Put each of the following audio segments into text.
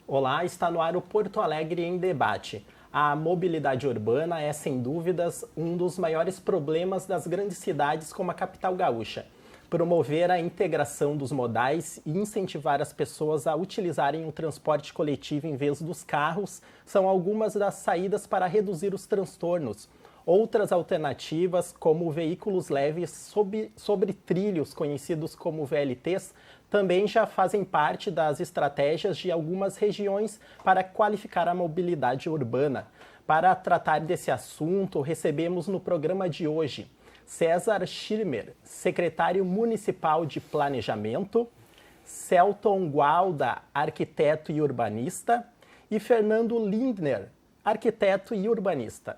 Olá, está no ar o Porto Alegre em Debate. A mobilidade urbana é, sem dúvidas, um dos maiores problemas das grandes cidades como a capital gaúcha. Promover a integração dos modais e incentivar as pessoas a utilizarem o transporte coletivo em vez dos carros são algumas das saídas para reduzir os transtornos. Outras alternativas, como veículos leves sobre trilhos, conhecidos como VLTs, também já fazem parte das estratégias de algumas regiões para qualificar a mobilidade urbana. Para tratar desse assunto, recebemos no programa de hoje César Schirmer, secretário municipal de Planejamento, Celton Gualda, arquiteto e urbanista, e Fernando Lindner, arquiteto e urbanista.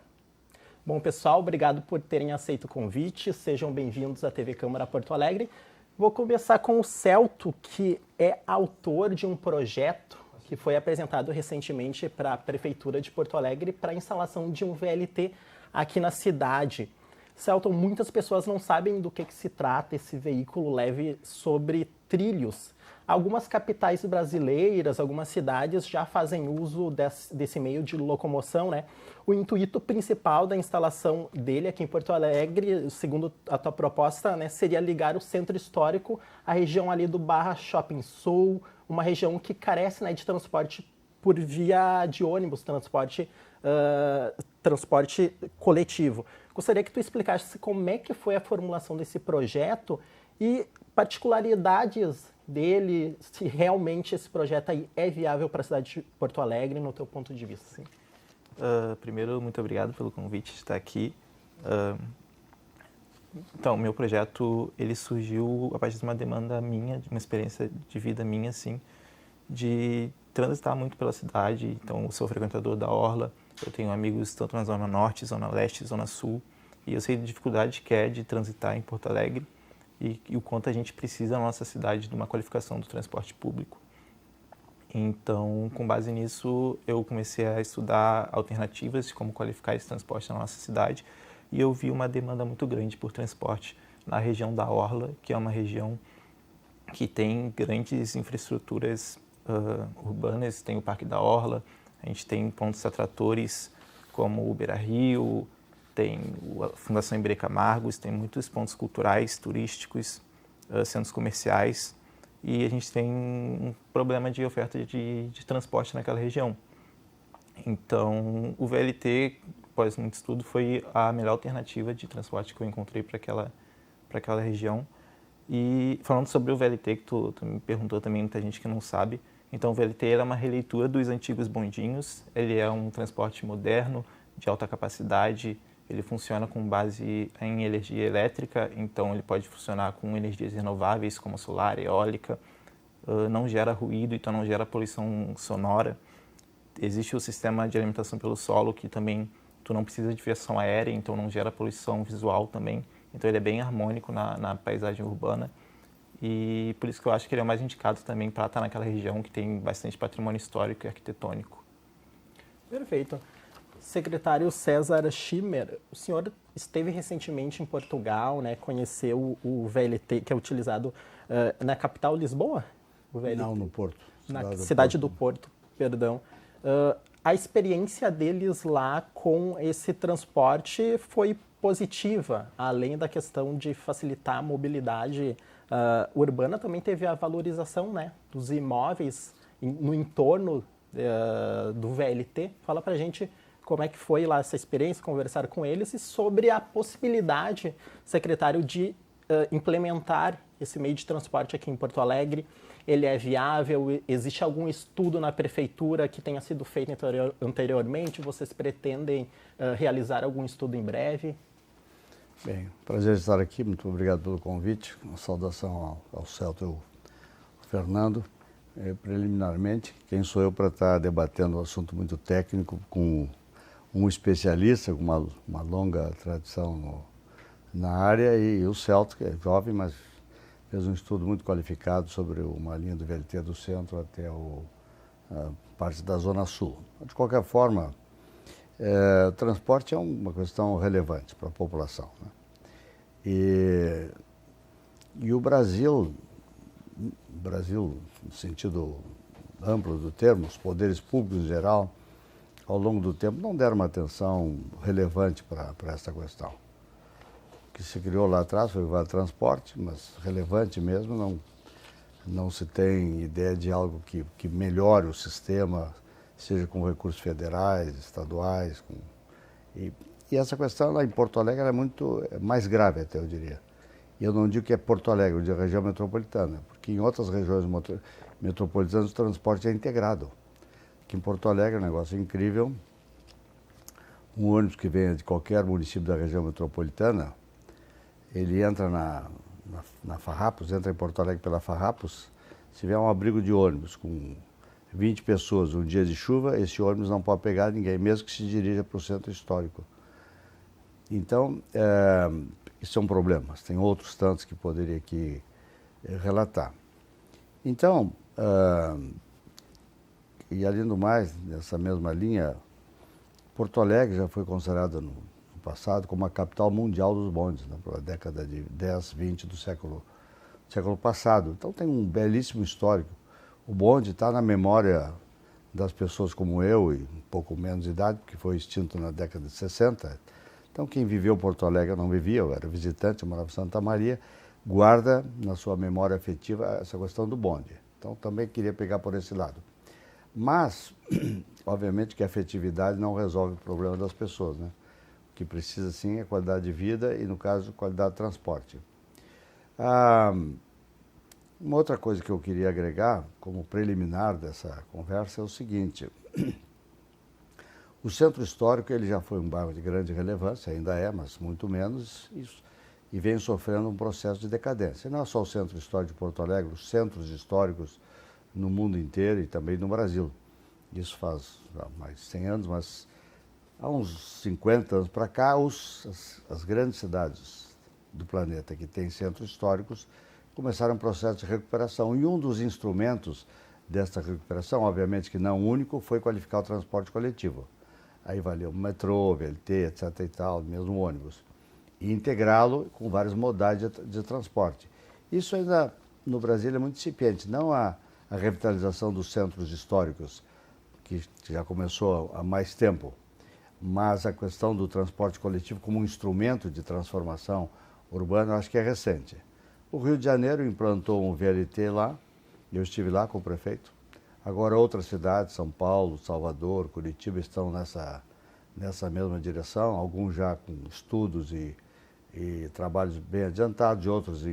Bom, pessoal, obrigado por terem aceito o convite. Sejam bem-vindos à TV Câmara Porto Alegre. Vou começar com o Celto, que é autor de um projeto que foi apresentado recentemente para a Prefeitura de Porto Alegre para a instalação de um VLT aqui na cidade. Celton, muitas pessoas não sabem do que se trata esse veículo leve sobre trilhos. Algumas capitais brasileiras, algumas cidades já fazem uso desse meio de locomoção, né? O intuito principal da instalação dele aqui em Porto Alegre, segundo a tua proposta, né, seria ligar o centro histórico à região ali do Barra Shopping Sul, uma região que carece, né, de transporte por via de ônibus, transporte coletivo. Gostaria que tu explicasse como é que foi a formulação desse projeto e particularidades dele, se realmente esse projeto aí é viável para a cidade de Porto Alegre, no teu ponto de vista. Sim. Primeiro, muito obrigado pelo convite de estar aqui. Então, meu projeto, ele surgiu a partir de uma demanda minha, de uma experiência de vida minha, assim, de transitar muito pela cidade. Então, eu sou frequentador da Orla, eu tenho amigos tanto na Zona Norte, Zona Leste, Zona Sul, e eu sei da dificuldade que é de transitar em Porto Alegre e o quanto a gente precisa na nossa cidade de uma qualificação do transporte público. Então, com base nisso, eu comecei a estudar alternativas de como qualificar esse transporte na nossa cidade e eu vi uma demanda muito grande por transporte na região da Orla, que é uma região que tem grandes infraestruturas urbanas, tem o Parque da Orla, a gente tem pontos atratores como o Beira-Rio, tem a Fundação Iberê Camargos, tem muitos pontos culturais, turísticos, centros comerciais, e a gente tem um problema de oferta de transporte naquela região. Então, o VLT, após muito estudo, foi a melhor alternativa de transporte que eu encontrei para aquela região. E falando sobre o VLT, que tu me perguntou também, muita gente que não sabe, então o VLT é uma releitura dos antigos bondinhos, ele é um transporte moderno, de alta capacidade, ele funciona com base em energia elétrica, então ele pode funcionar com energias renováveis como solar, eólica, não gera ruído, então não gera poluição sonora. Existe o sistema de alimentação pelo solo, que também tu não precisa de fiação aérea, então não gera poluição visual também. Então ele é bem harmônico na paisagem urbana e por isso que eu acho que ele é o mais indicado também para estar naquela região que tem bastante patrimônio histórico e arquitetônico. Perfeito. Secretário César Schirmer, o senhor esteve recentemente em Portugal, né, conheceu o VLT que é utilizado na capital Lisboa? O VLT? Não, no Porto. Na cidade do Porto, perdão. A experiência deles lá com esse transporte foi positiva, além da questão de facilitar a mobilidade urbana, também teve a valorização, né, dos imóveis no entorno do VLT. Fala pra gente como é que foi lá essa experiência, conversar com eles e sobre a possibilidade, secretário, de implementar esse meio de transporte aqui em Porto Alegre. Ele é viável? Existe algum estudo na prefeitura que tenha sido feito anteriormente? Vocês pretendem realizar algum estudo em breve? Bem, prazer estar aqui, muito obrigado pelo convite. Uma saudação ao Celto e ao Fernando. Preliminarmente, quem sou eu para estar debatendo um assunto muito técnico com um especialista, com uma longa tradição na área, e o Celto, que é jovem, mas fez um estudo muito qualificado sobre uma linha do VLT do centro até parte da Zona Sul. De qualquer forma, o transporte é uma questão relevante para a população, né? E o Brasil, no sentido amplo do termo, os poderes públicos em geral, ao longo do tempo, não deram uma atenção relevante para essa questão. O que se criou lá atrás foi o Vale Transporte, mas relevante mesmo, não se tem ideia de algo que melhore o sistema, seja com recursos federais, estaduais. E essa questão lá em Porto Alegre é muito mais grave, até eu diria. E eu não digo que é Porto Alegre, eu digo região metropolitana, porque em outras regiões metropolitanas o transporte é integrado. Aqui em Porto Alegre é um negócio incrível. Um ônibus que venha de qualquer município da região metropolitana, ele entra na Farrapos, entra em Porto Alegre pela Farrapos. Se tiver um abrigo de ônibus com 20 pessoas um dia de chuva, esse ônibus não pode pegar ninguém, mesmo que se dirija para o centro histórico. Então, isso é um problema. Tem outros tantos que poderia aqui relatar. Então, e além do mais, nessa mesma linha, Porto Alegre já foi considerada no passado como a capital mundial dos bondes, né, pela década de 10, 20 do século passado. Então tem um belíssimo histórico. O bonde está na memória das pessoas como eu, e um pouco menos de idade, porque foi extinto na década de 60. Então quem viveu Porto Alegre, eu não vivia, eu era visitante, eu morava em Santa Maria, guarda na sua memória afetiva essa questão do bonde. Então também queria pegar por esse lado. Mas, obviamente que a afetividade não resolve o problema das pessoas, né? O que precisa sim é qualidade de vida e, no caso, qualidade de transporte. Uma outra coisa que eu queria agregar, como preliminar dessa conversa, é o seguinte. O centro histórico ele já foi um bairro de grande relevância, ainda é, mas muito menos, e vem sofrendo um processo de decadência. E não é só o centro histórico de Porto Alegre, os centros históricos no mundo inteiro e também no Brasil. Isso faz mais de 100 anos, mas há uns 50 anos para cá, as grandes cidades do planeta que têm centros históricos começaram um processo de recuperação. E um dos instrumentos dessa recuperação, obviamente que não único, foi qualificar o transporte coletivo. Aí valeu metrô, VLT, etc. e tal, mesmo ônibus. E integrá-lo com vários modais de transporte. Isso ainda no Brasil é muito incipiente, não a revitalização dos centros históricos, que já começou há mais tempo, mas a questão do transporte coletivo como um instrumento de transformação urbana, eu acho que é recente. O Rio de Janeiro implantou um VLT lá, eu estive lá com o prefeito. Agora outras cidades, São Paulo, Salvador, Curitiba, estão nessa mesma direção, alguns já com estudos e trabalhos bem adiantados, e outros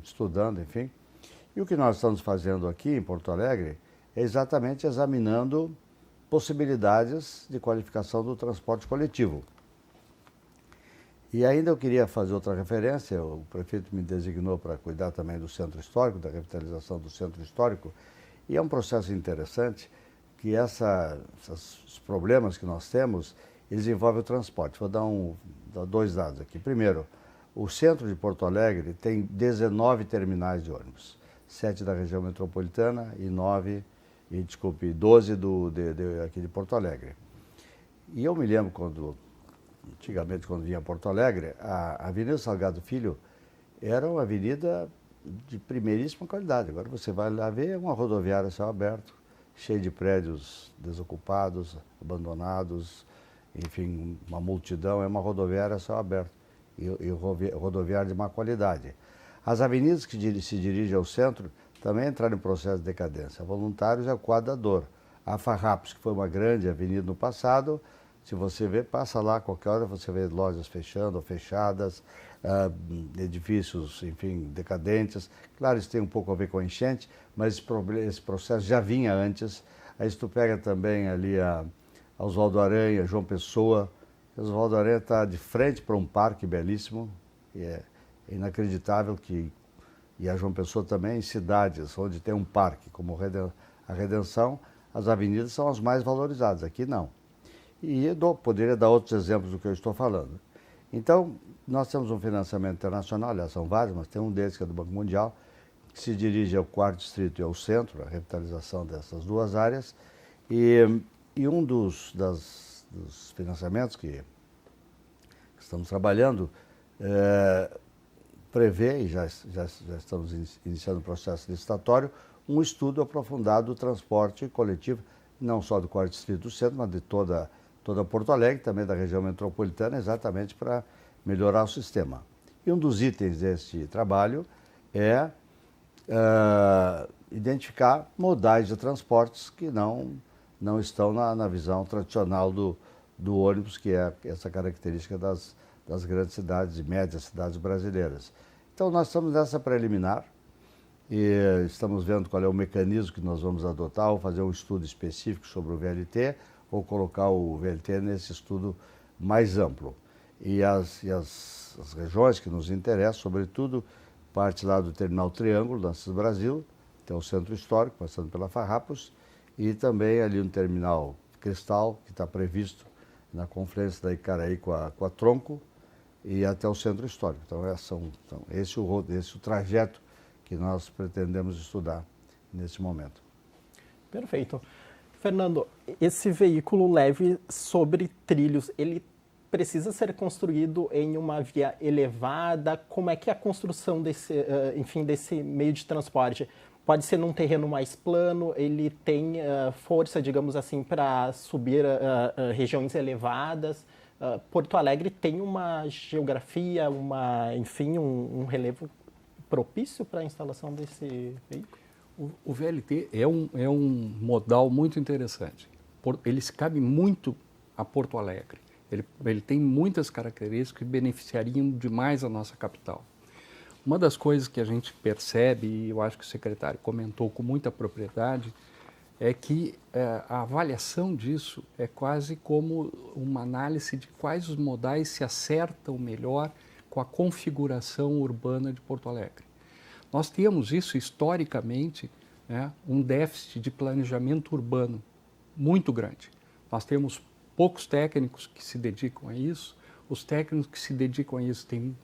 estudando, enfim. E o que nós estamos fazendo aqui em Porto Alegre é exatamente examinando possibilidades de qualificação do transporte coletivo. E ainda eu queria fazer outra referência, o prefeito me designou para cuidar também do centro histórico, da revitalização do centro histórico, e é um processo interessante que esses problemas que nós temos, eles envolvem o transporte. Vou dar 2 dados aqui. Primeiro, o centro de Porto Alegre tem 19 terminais de ônibus, 7 da região metropolitana e 12 aqui de Porto Alegre. E eu me lembro antigamente, quando vinha a Porto Alegre, a Avenida Salgado Filho era uma avenida de primeiríssima qualidade. Agora você vai lá ver uma rodoviária a céu aberto, cheia de prédios desocupados, abandonados, enfim, uma multidão, é uma rodoviária a céu aberto e rodoviária de má qualidade. As avenidas que se dirigem ao centro também entraram em processo de decadência. A Voluntários é o quadro da dor. A Farrapos, que foi uma grande avenida no passado, se você vê, passa lá, qualquer hora você vê lojas fechando ou fechadas, edifícios, enfim, decadentes. Claro, isso tem um pouco a ver com a enchente, mas esse processo já vinha antes. Aí tu pega também ali a Oswaldo Aranha, João Pessoa. Oswaldo Aranha está de frente para um parque belíssimo, e é inacreditável que, e a João Pessoa também, em cidades onde tem um parque, como a Redenção, as avenidas são as mais valorizadas, aqui não. E eu poderia dar outros exemplos do que eu estou falando. Então, nós temos um financiamento internacional, aliás, são vários, mas tem um deles que é do Banco Mundial, que se dirige ao 4º distrito e ao centro, a revitalização dessas 2 áreas, E um dos financiamentos que estamos trabalhando prevê, e já estamos iniciando o processo licitatório, um estudo aprofundado do transporte coletivo, não só do Quarto Distrito do Centro, mas de toda Porto Alegre, também da região metropolitana, exatamente para melhorar o sistema. E um dos itens deste trabalho é identificar modais de transportes que não estão na visão tradicional do ônibus, que é essa característica das grandes cidades e médias cidades brasileiras. Então, nós estamos nessa preliminar e estamos vendo qual é o mecanismo que nós vamos adotar, ou fazer um estudo específico sobre o VLT, ou colocar o VLT nesse estudo mais amplo. E as regiões que nos interessam, sobretudo, parte lá do Terminal Triângulo, da Assis Brasil, até o Centro Histórico, passando pela Farrapos, e também ali no Terminal Cristal, que está previsto na confluência da Icaraí com a Tronco, e até o Centro Histórico. Então, esse é o trajeto que nós pretendemos estudar nesse momento. Perfeito. Fernando, esse veículo leve sobre trilhos, ele precisa ser construído em uma via elevada? Como é que é a construção desse meio de transporte? Pode ser num terreno mais plano, ele tem força, digamos assim, para subir regiões elevadas. Porto Alegre tem uma geografia, um relevo propício para a instalação desse veículo? O VLT é um modal muito interessante. Ele se cabe muito a Porto Alegre. Ele tem muitas características que beneficiariam demais a nossa capital. Uma das coisas que a gente percebe, e eu acho que o secretário comentou com muita propriedade, é que a avaliação disso é quase como uma análise de quais os modais se acertam melhor com a configuração urbana de Porto Alegre. Nós temos isso historicamente, né, um déficit de planejamento urbano muito grande. Nós temos poucos técnicos que se dedicam a isso, os técnicos que se dedicam a isso têm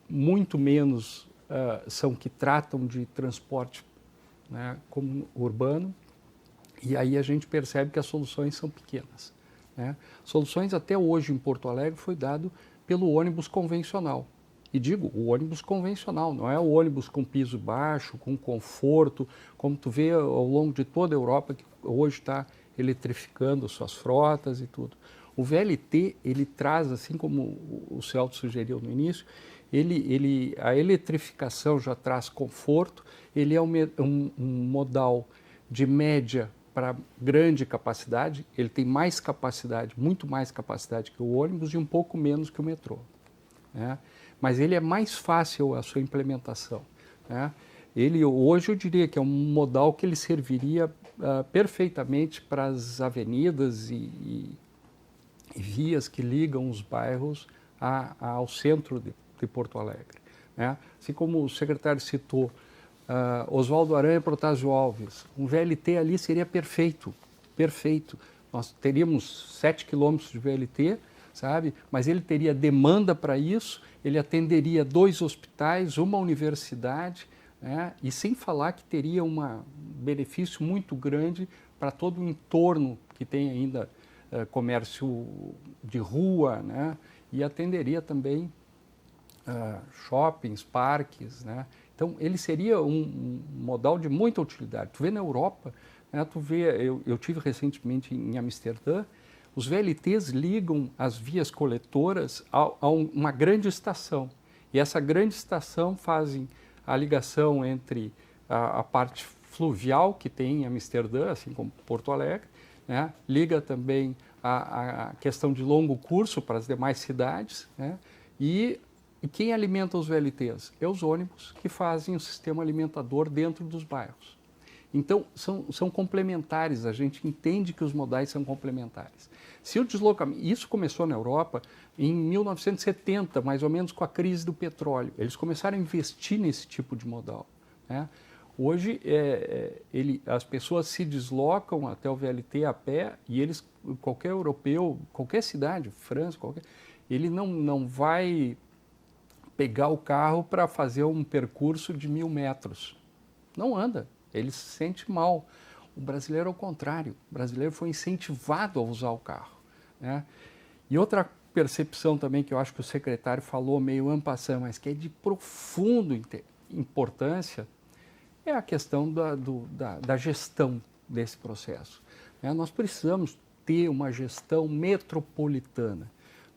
muito menos, são que tratam de transporte, né, como urbano, e aí a gente percebe que as soluções são pequenas, né? Soluções até hoje em Porto Alegre foi dado pelo ônibus convencional. E digo, o ônibus convencional, não é o ônibus com piso baixo, com conforto, como tu vê ao longo de toda a Europa, que hoje está eletrificando suas frotas e tudo. O VLT, ele traz, assim como o Celto sugeriu no início, a eletrificação já traz conforto, ele é um modal de média para grande capacidade, ele tem mais capacidade, muito mais capacidade que o ônibus e um pouco menos que o metrô, né? Mas ele é mais fácil a sua implementação, né? Hoje eu diria que é um modal que ele serviria perfeitamente para as avenidas e vias que ligam os bairros ao centro de Porto Alegre, né? Assim como o secretário citou, Oswaldo Aranha e Protásio Alves, um VLT ali seria perfeito, perfeito. Nós teríamos 7 quilômetros de VLT, sabe? Mas ele teria demanda para isso, ele atenderia 2 hospitais, uma universidade, né? E sem falar que teria um benefício muito grande para todo o entorno que tem ainda comércio de rua, né? E atenderia também shoppings, parques, né? Então, ele seria um modal de muita utilidade. Tu vê na Europa, né, eu tive recentemente em Amsterdã, os VLTs ligam as vias coletoras a uma grande estação. E essa grande estação fazem a ligação entre a parte fluvial que tem em Amsterdã, assim como Porto Alegre, né, liga também a questão de longo curso para as demais cidades, né, e quem alimenta os VLTs? É os ônibus que fazem o sistema alimentador dentro dos bairros. Então, são complementares, a gente entende que os modais são complementares. Se o deslocamento, isso começou na Europa em 1970, mais ou menos com a crise do petróleo. Eles começaram a investir nesse tipo de modal, né? Hoje, as pessoas se deslocam até o VLT a pé e qualquer europeu, qualquer cidade, França, ele não vai pegar o carro para fazer um percurso de 1.000 metros. Não anda, ele se sente mal. O brasileiro, ao contrário, o brasileiro foi incentivado a usar o carro, né? E outra percepção também que eu acho que o secretário falou meio en passant, mas que é de profunda importância, é a questão da gestão desse processo, né? Nós precisamos ter uma gestão metropolitana,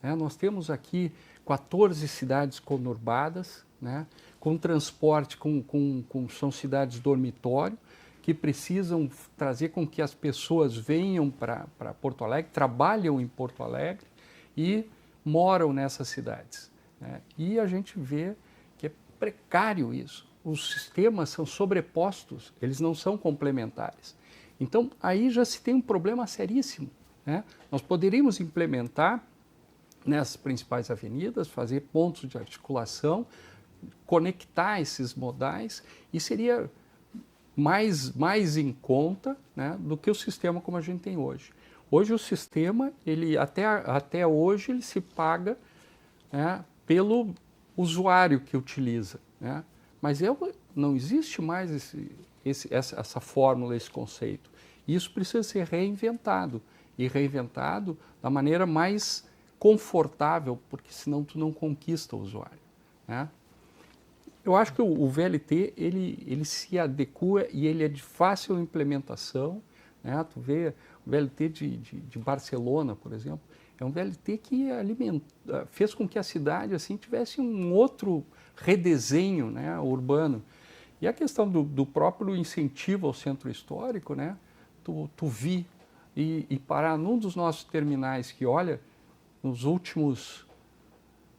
né? Nós temos aqui 14 cidades conurbadas, né? Com transporte, são cidades dormitório, que precisam trazer com que as pessoas venham para Porto Alegre, trabalham em Porto Alegre e moram nessas cidades, né? E a gente vê que é precário isso. Os sistemas são sobrepostos, eles não são complementares. Então, aí já se tem um problema seríssimo, né? Nós poderíamos implementar nessas principais avenidas, fazer pontos de articulação, conectar esses modais e seria mais em conta, né, do que o sistema como a gente tem hoje. Hoje o sistema, ele até hoje, ele se paga, né, pelo usuário que utiliza, né? Mas não existe mais essa fórmula, esse conceito. Isso precisa ser reinventado, e reinventado da maneira mais confortável, porque senão tu não conquista o usuário, né? Eu acho que o VLT, ele se adequa e ele é de fácil implementação, né? Tu vê o VLT de Barcelona, por exemplo, é um VLT que fez com que a cidade assim, tivesse um outro redesenho, né, urbano. E a questão do próprio incentivo ao centro histórico, né? Tu vi e parar num dos nossos terminais que, olha, nos últimos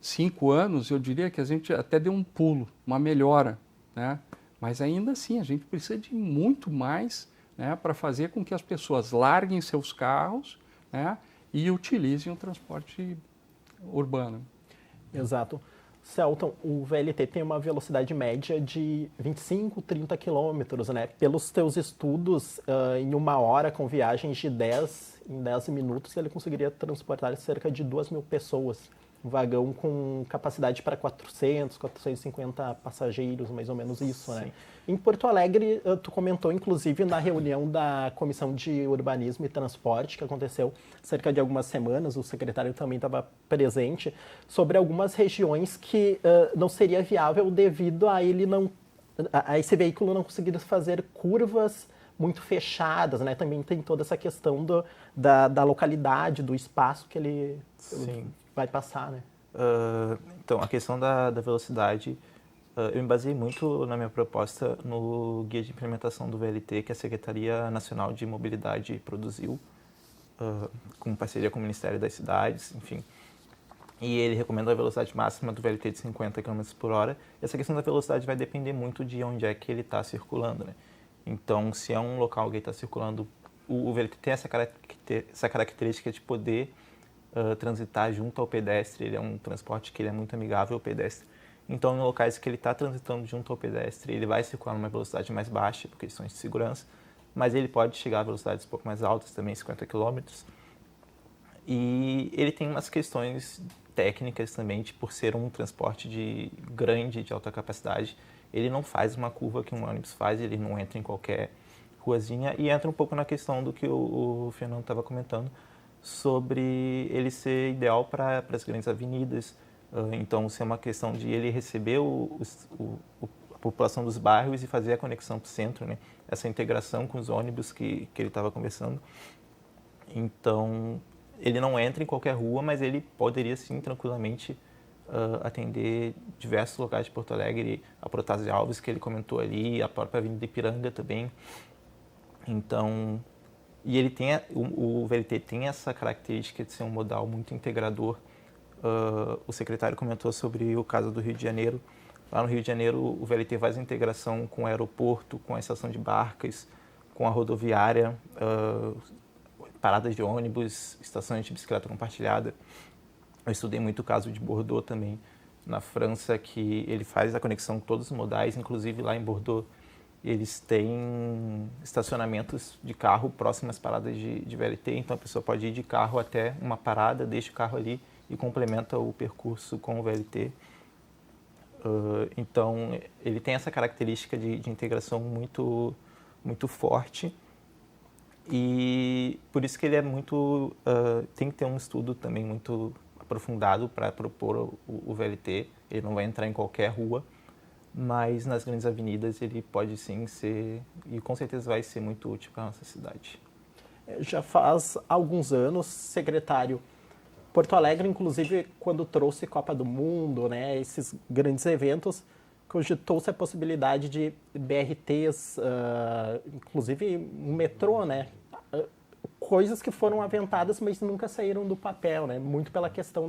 5 anos, eu diria que a gente até deu um pulo, uma melhora, né? Mas ainda assim, a gente precisa de muito mais, né, para fazer com que as pessoas larguem seus carros, né, e utilizem o transporte urbano. Exato. Celton, o VLT tem uma velocidade média de 25, 30 quilômetros, né? Pelos teus estudos, em 1 hora, com viagens de 10 minutos, ele conseguiria transportar cerca de 2.000 pessoas. Um vagão com capacidade para 400, 450 passageiros, mais ou menos isso, né? Em Porto Alegre, tu comentou, inclusive, na reunião da Comissão de Urbanismo e Transporte, que aconteceu cerca de algumas semanas, o secretário também estava presente, sobre algumas regiões que não seria viável devido a esse veículo não conseguir fazer curvas muito fechadas, né? Também tem toda essa questão da localidade, do espaço que ele vai passar, né? Então, a questão da velocidade, eu me baseei muito na minha proposta no guia de implementação do VLT que a Secretaria Nacional de Mobilidade produziu, com parceria com o Ministério das Cidades, enfim. E ele recomenda a velocidade máxima do VLT de 50 km por hora. E essa questão da velocidade vai depender muito de onde é que ele está circulando, né? Então, se é um local que está circulando, o VLT tem essa característica de poder transitar junto ao pedestre. Ele é um transporte que ele é muito amigável ao pedestre. Então, em locais que ele está transitando junto ao pedestre, ele vai circular numa velocidade mais baixa, por questões de segurança, mas ele pode chegar a velocidades um pouco mais altas, também 50 km. E ele tem umas questões técnicas também, por ser um transporte grande, de alta capacidade. Ele não faz uma curva que um ônibus faz, ele não entra em qualquer ruazinha, e entra um pouco na questão do que o Fernando estava comentando, sobre ele ser ideal para as grandes avenidas. Então, se é uma questão de ele receber a população dos bairros e fazer a conexão para o centro, né? Essa integração com os ônibus que ele estava conversando. Então, ele não entra em qualquer rua, mas ele poderia, sim, tranquilamente atender diversos locais de Porto Alegre, a Protásio Alves, que ele comentou ali, a própria Avenida Ipiranga também. Então, e ele o VLT tem essa característica de ser um modal muito integrador. O secretário comentou sobre o caso do Rio de Janeiro. Lá no Rio de Janeiro, o VLT faz a integração com o aeroporto, com a estação de barcas, com a rodoviária, paradas de ônibus, estações de bicicleta compartilhada. Eu estudei muito o caso de Bordeaux também, na França, que ele faz a conexão com todos os modais, inclusive lá em Bordeaux eles têm estacionamentos de carro próximas às paradas de VLT, então a pessoa pode ir de carro até uma parada, deixa o carro ali e complementa o percurso com o VLT. Então ele tem essa característica de integração muito, muito forte. E por isso que ele é muito... tem que ter um estudo também muito aprofundado para propor o VLT. Ele não vai entrar em qualquer rua, mas nas grandes avenidas ele pode sim ser, e com certeza vai ser muito útil para a nossa cidade. Já faz alguns anos, secretário, Porto Alegre, inclusive, quando trouxe Copa do Mundo, né, esses grandes eventos, cogitou-se a possibilidade de BRTs, inclusive um metrô, né, coisas que foram aventadas, mas nunca saíram do papel, né, muito pela questão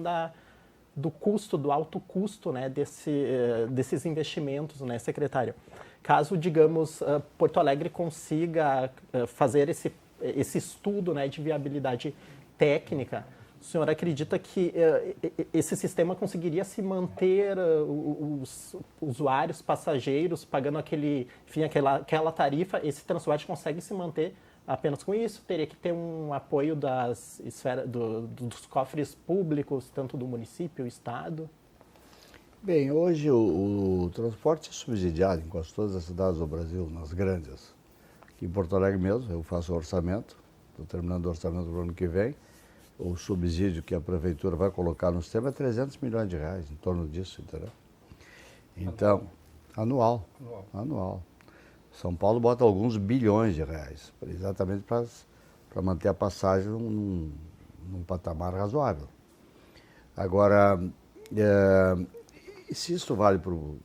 do custo, do alto custo, né, desses investimentos, né, secretário. Caso, digamos, Porto Alegre consiga fazer esse estudo, né, de viabilidade técnica, o senhor acredita que esse sistema conseguiria se manter, os usuários, passageiros, pagando aquela tarifa, esse transporte consegue se manter apenas com isso? Teria que ter um apoio dos cofres públicos, tanto do município, estado? Bem, hoje o transporte é subsidiado em quase todas as cidades do Brasil, nas grandes. Aqui em Porto Alegre mesmo, eu faço orçamento, estou terminando o orçamento do ano que vem. O subsídio que a prefeitura vai colocar no sistema é 300 milhões de reais, em torno disso, entendeu? Então, anual. São Paulo bota alguns bilhões de reais, exatamente para manter a passagem num patamar razoável. Agora, se isso vale para o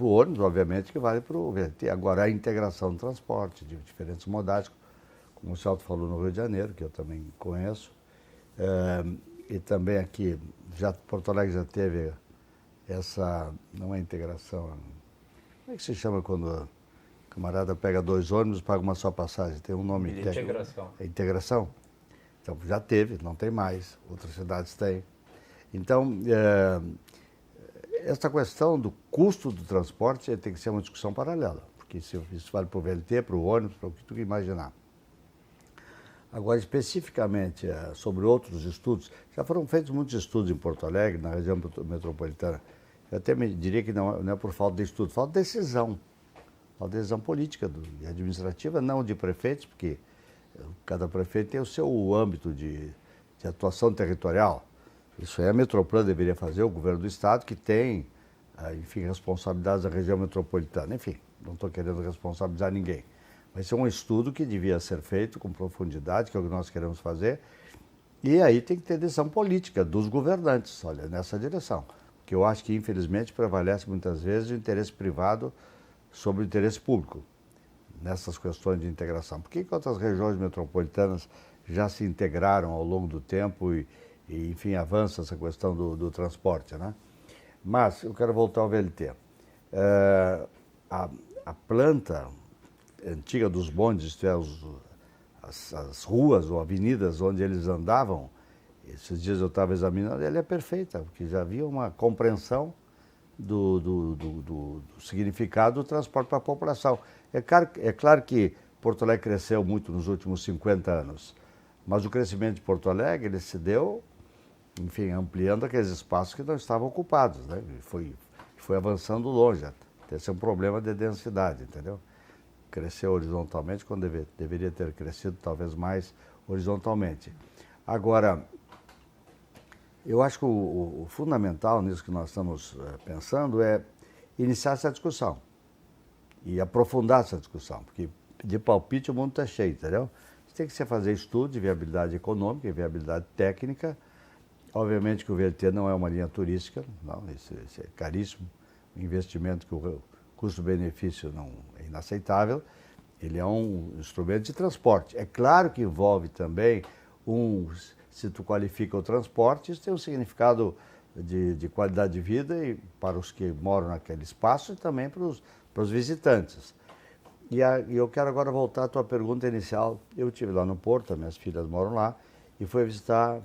ônibus, obviamente que vale para o VLT. Agora, a integração do transporte de diferentes modais, como o Celto falou no Rio de Janeiro, que eu também conheço, e também aqui, Porto Alegre já teve essa, não é integração, como é que se chama quando o camarada pega 2 ônibus e paga uma só passagem? Tem um nome técnico. Integração. É integração? Então, já teve, não tem mais, outras cidades têm. Então, essa questão do custo do transporte tem que ser uma discussão paralela, porque isso vale para o VLT, para o ônibus, para o que tu imaginar. Agora, especificamente sobre outros estudos, já foram feitos muitos estudos em Porto Alegre, na região metropolitana. Eu até diria que não é por falta de estudo, falta de decisão. Falta de decisão política e administrativa, não de prefeitos, porque cada prefeito tem o seu âmbito de atuação territorial. Isso aí a Metroplan deveria fazer, o governo do estado, que tem, enfim, responsabilidades da região metropolitana. Enfim, não estou querendo responsabilizar ninguém. Vai ser um estudo que devia ser feito com profundidade, que é o que nós queremos fazer. E aí tem que ter decisão política dos governantes, olha, nessa direção. Porque eu acho que, infelizmente, prevalece muitas vezes o interesse privado sobre o interesse público nessas questões de integração. Por que outras regiões metropolitanas já se integraram ao longo do tempo e enfim, avança essa questão do transporte, né? Mas eu quero voltar ao VLT. A planta antiga dos bondes, isto é, as ruas ou avenidas onde eles andavam, esses dias eu estava examinando, ela é perfeita, porque já havia uma compreensão do significado do transporte para a população. É claro que Porto Alegre cresceu muito nos últimos 50 anos, mas o crescimento de Porto Alegre ele se deu, enfim, ampliando aqueles espaços que não estavam ocupados, né? Foi avançando longe, esse é um problema de densidade, entendeu? Cresceu horizontalmente quando deveria ter crescido talvez mais horizontalmente. Agora, eu acho que o fundamental nisso que nós estamos pensando é iniciar essa discussão e aprofundar essa discussão, porque de palpite o mundo está cheio, entendeu? Tem que se fazer estudo de viabilidade econômica e viabilidade técnica. Obviamente que o VLT não é uma linha turística, não, isso é caríssimo, um investimento que o custo-benefício não é inaceitável, ele é um instrumento de transporte. É claro que envolve também, se tu qualifica o transporte, isso tem um significado de qualidade de vida e para os que moram naquele espaço e também para os visitantes. E eu quero agora voltar à tua pergunta inicial. Eu estive lá no Porto, minhas filhas moram lá, e fui visitar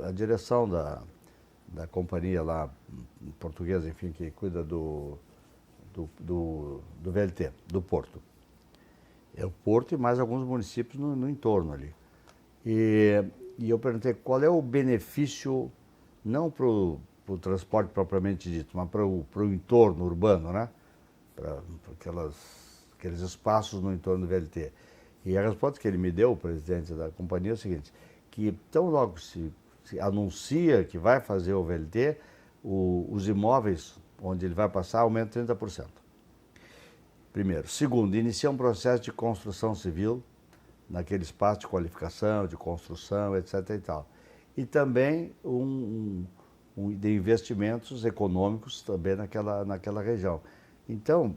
a direção da companhia lá, portuguesa, enfim, que cuida do VLT, do Porto. É o Porto e mais alguns municípios no entorno ali. E eu perguntei qual é o benefício, não para o transporte propriamente dito, mas para o entorno urbano, né? Para aqueles espaços no entorno do VLT. E a resposta que ele me deu, o presidente da companhia, é o seguinte, que tão logo se anuncia que vai fazer o VLT, os imóveis onde ele vai passar aumentam 30%. Primeiro. Segundo, inicia um processo de construção civil naquele espaço de qualificação, de construção, etc. e tal. E também de investimentos econômicos também naquela região. Então,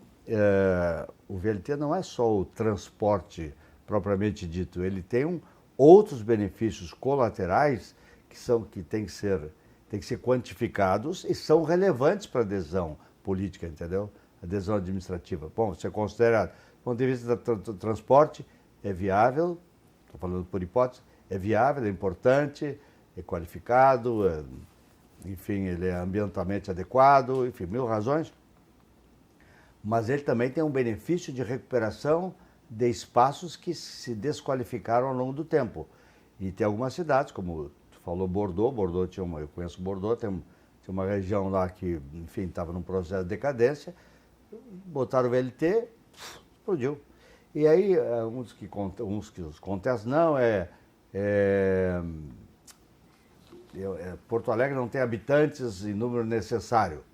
o VLT não é só o transporte propriamente dito, ele tem outros benefícios colaterais que têm que ser quantificados e são relevantes para a adesão política, entendeu? Adesão administrativa. Bom, você considera, do ponto de vista do transporte, é viável, estou falando por hipótese, é viável, é importante, é qualificado, enfim, ele é ambientalmente adequado, enfim, mil razões. Mas ele também tem um benefício de recuperação de espaços que se desqualificaram ao longo do tempo. E tem algumas cidades, como tu falou, Bordeaux eu conheço Bordeaux, tem uma região lá que, enfim, estava num processo de decadência, botaram o VLT, explodiu. E aí, uns que os contestam, não, Porto Alegre não tem habitantes em número necessário,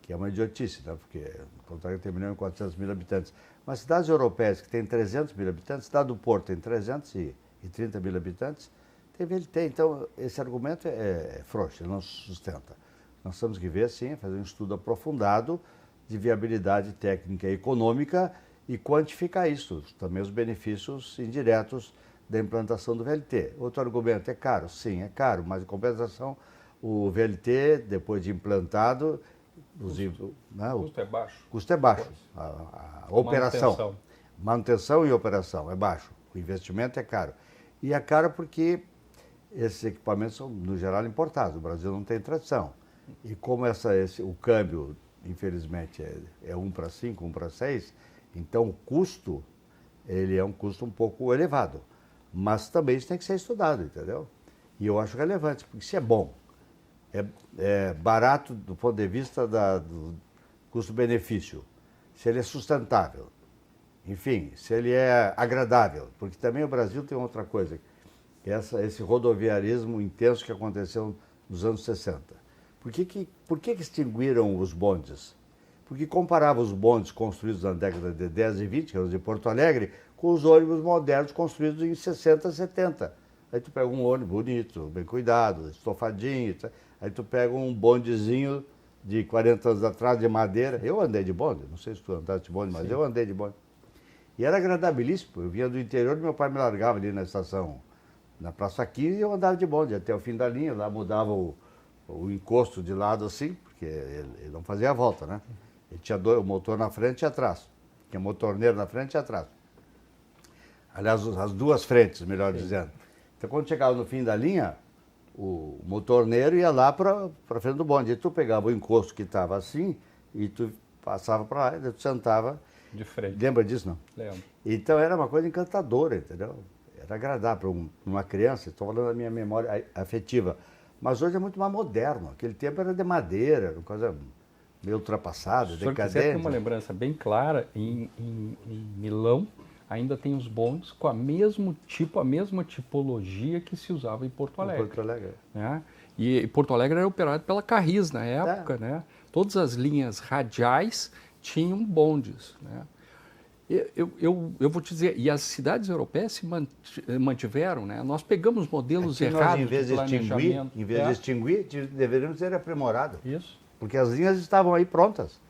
que é uma idiotice, né? Porque Porto Alegre tem 1.400.000 habitantes. Mas cidades europeias que têm 300.000 habitantes, a cidade do Porto tem 330.000 habitantes, tem VLT. Então, esse argumento é frouxo, ele não se sustenta. Nós temos que ver, sim, fazer um estudo aprofundado de viabilidade técnica e econômica e quantificar isso, também os benefícios indiretos da implantação do VLT. Outro argumento, é caro? Sim, é caro, mas em compensação, o VLT, depois de implantado, o custo é baixo. Custo é baixo. A operação. Manutenção e operação é baixo. O investimento é caro. E é caro porque esses equipamentos são, no geral, importados. O Brasil não tem tradição. E como o câmbio, infelizmente, é 1:5, 1:6, então o custo, ele é um custo um pouco elevado. Mas também isso tem que ser estudado, entendeu? E eu acho relevante, porque se é bom, é barato do ponto de vista do custo-benefício, se ele é sustentável, enfim, se ele é agradável, porque também o Brasil tem outra coisa, esse rodoviarismo intenso que aconteceu nos anos 60. Por que extinguiram os bondes? Porque comparava os bondes construídos na década de 10 e 20, que eram de Porto Alegre, com os ônibus modernos construídos em 60, 70. Aí tu pega um ônibus bonito, bem cuidado, estofadinho, aí tu pega um bondezinho de 40 anos atrás de madeira. Eu andei de bonde, não sei se tu andaste de bonde, mas eu andei de bonde. E era agradabilíssimo, eu vinha do interior e meu pai me largava ali na estação, na Praça 15, e eu andava de bonde até o fim da linha, lá mudava o encosto de lado assim, porque ele não fazia a volta, né? Ele tinha o motor na frente e atrás, tinha motorneiro na frente e atrás. Aliás, as duas frentes, melhor dizendo. Então, quando chegava no fim da linha, o motorneiro ia lá para frente do bonde. E tu pegava o encosto que estava assim e tu passava para lá e tu sentava. De frente. Lembra disso, não? Lembro. Então, era uma coisa encantadora, entendeu? Era agradável para uma criança. Estou falando da minha memória afetiva. Mas hoje é muito mais moderno. Aquele tempo era de madeira, uma coisa meio ultrapassada, decadente. Se tem uma lembrança bem clara, em Milão, ainda tem os bondes com a mesma tipologia que se usava em Porto Alegre. Porto Alegre. Né? E Porto Alegre era operado pela Carris na época, né? Todas as linhas radiais tinham bondes, né? Eu vou te dizer, e as cidades europeias se mantiveram, né? Nós pegamos modelos errados em vez de planejamento. Em vez de extinguir, deveríamos ser aprimorados. Isso. Porque as linhas estavam aí prontas.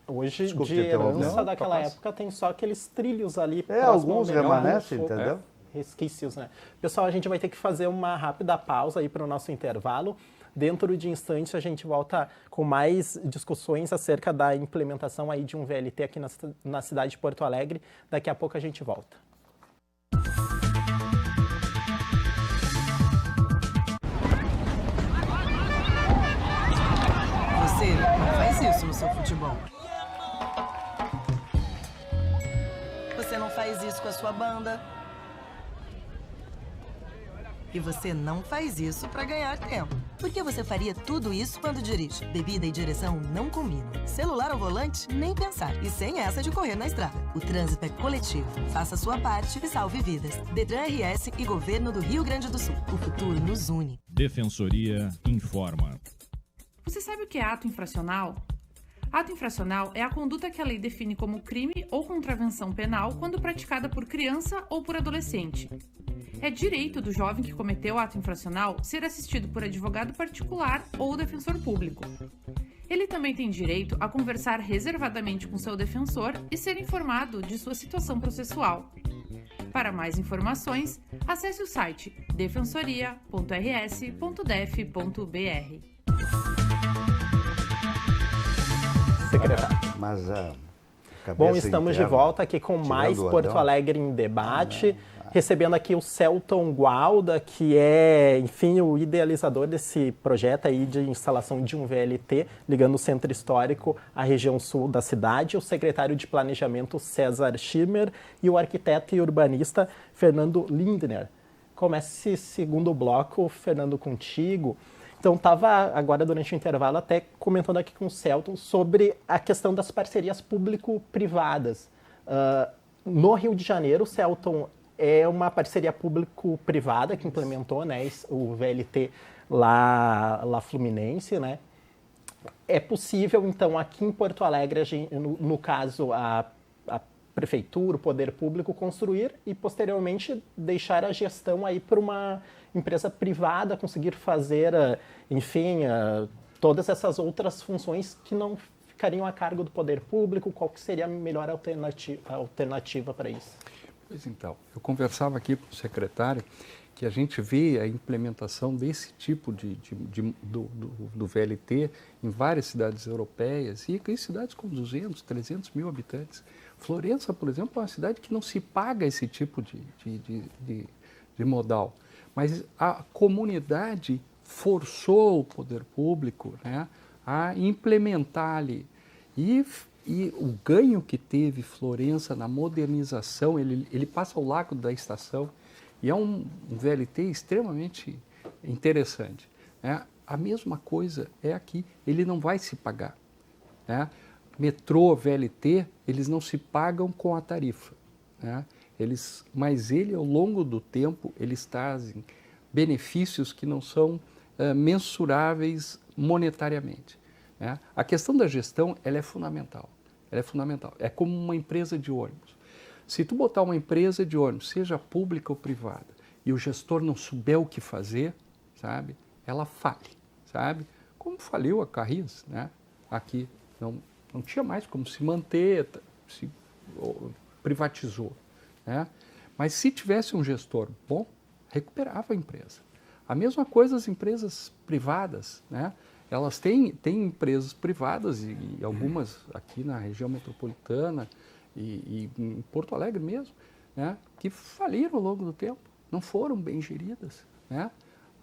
Hoje, de herança daquela época, tem só aqueles trilhos ali. Alguns remanescem, entendeu? Resquícios, né? Pessoal, a gente vai ter que fazer uma rápida pausa aí para o nosso intervalo. Dentro de instantes, a gente volta com mais discussões acerca da implementação aí de um VLT aqui na cidade de Porto Alegre. Daqui a pouco a gente volta. Você não faz isso no seu futebol. Você não faz isso com a sua banda. E você não faz isso para ganhar tempo. Por que você faria tudo isso quando dirige? Bebida e direção não combinam. Celular ao volante? Nem pensar. E sem essa de correr na estrada. O trânsito é coletivo. Faça a sua parte e salve vidas. Detran RS e Governo do Rio Grande do Sul. O futuro nos une. Defensoria informa. Você sabe o que é ato infracional? Ato infracional é a conduta que a lei define como crime ou contravenção penal quando praticada por criança ou por adolescente. É direito do jovem que cometeu ato infracional ser assistido por advogado particular ou defensor público. Ele também tem direito a conversar reservadamente com seu defensor e ser informado de sua situação processual. Para mais informações, acesse o site defensoria.rs.def.br. Secretário. Mas a Bom, estamos de volta aqui com mais Porto Alegre em Debate, recebendo aqui o Celton Gualda, que é, enfim, o idealizador desse projeto aí de instalação de um VLT, ligando o centro histórico à região sul da cidade, o secretário de Planejamento César Schirmer e o arquiteto e urbanista Fernando Lindner. Começa esse segundo bloco, Fernando, contigo. Então, estava agora, durante o intervalo, até comentando aqui com o Celton sobre a questão das parcerias público-privadas. No Rio de Janeiro, o Celton é uma parceria público-privada que implementou, né, o VLT lá Fluminense, né? É possível, então, aqui em Porto Alegre, no caso, a prefeitura, o poder público, construir e, posteriormente, deixar a gestão aí para uma empresa privada conseguir fazer, enfim, todas essas outras funções que não ficariam a cargo do poder público. Qual que seria a melhor alternativa para isso? Pois então, eu conversava aqui com o secretário que a gente vê a implementação desse tipo do VLT em várias cidades europeias e em cidades com 200, 300 mil habitantes. Florença, por exemplo, é uma cidade que não se paga esse tipo de modal. Mas a comunidade forçou o poder público, né, a implementar ali. E o ganho que teve Florença na modernização, ele passa ao Lago da Estação, e é um VLT extremamente interessante, né? A mesma coisa é aqui, ele não vai se pagar, né? Metrô, VLT, eles não se pagam com a tarifa, né? Mas ele, ao longo do tempo, eles trazem benefícios que não são mensuráveis monetariamente, né? A questão da gestão, ela é fundamental. Ela é fundamental. É como uma empresa de ônibus. Se tu botar uma empresa de ônibus, seja pública ou privada, e o gestor não souber o que fazer, sabe, ela fale, sabe? Como faliu a Carris, né? Aqui não tinha mais como se manter, se privatizou, né? Mas se tivesse um gestor bom, recuperava a empresa. A mesma coisa as empresas privadas, né? Elas têm empresas privadas e algumas aqui na região metropolitana e em Porto Alegre mesmo, né? Que faliram ao longo do tempo, não foram bem geridas, né?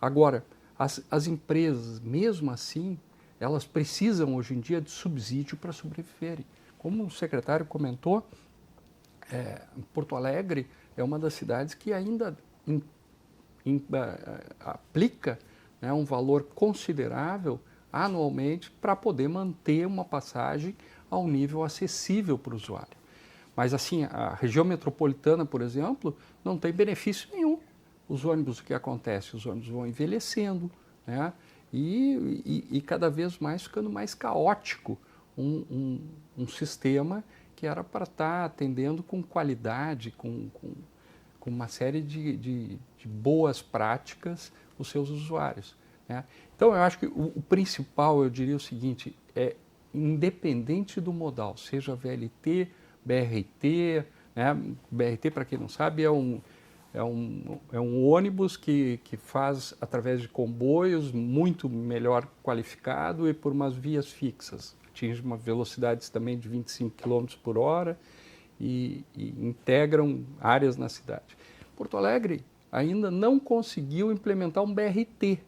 Agora, as empresas, mesmo assim, elas precisam hoje em dia de subsídio para sobreviverem. Como o secretário comentou, Porto Alegre é uma das cidades que ainda aplica, né, um valor considerável anualmente para poder manter uma passagem a um nível acessível para o usuário. Mas assim, a região metropolitana, por exemplo, não tem benefício nenhum. Os ônibus, o que acontece? Os ônibus vão envelhecendo, né? E cada vez mais ficando mais caótico um sistema que era para estar atendendo com qualidade, com uma série de boas práticas os seus usuários, né? Então, eu acho que o principal, eu diria o seguinte, independente do modal, seja VLT, BRT, né? BRT, para quem não sabe, é um ônibus que faz através de comboios muito melhor qualificado e por umas vias fixas. Atinge uma velocidade também de 25 km por hora e integram áreas na cidade. Porto Alegre ainda não conseguiu implementar um BRT,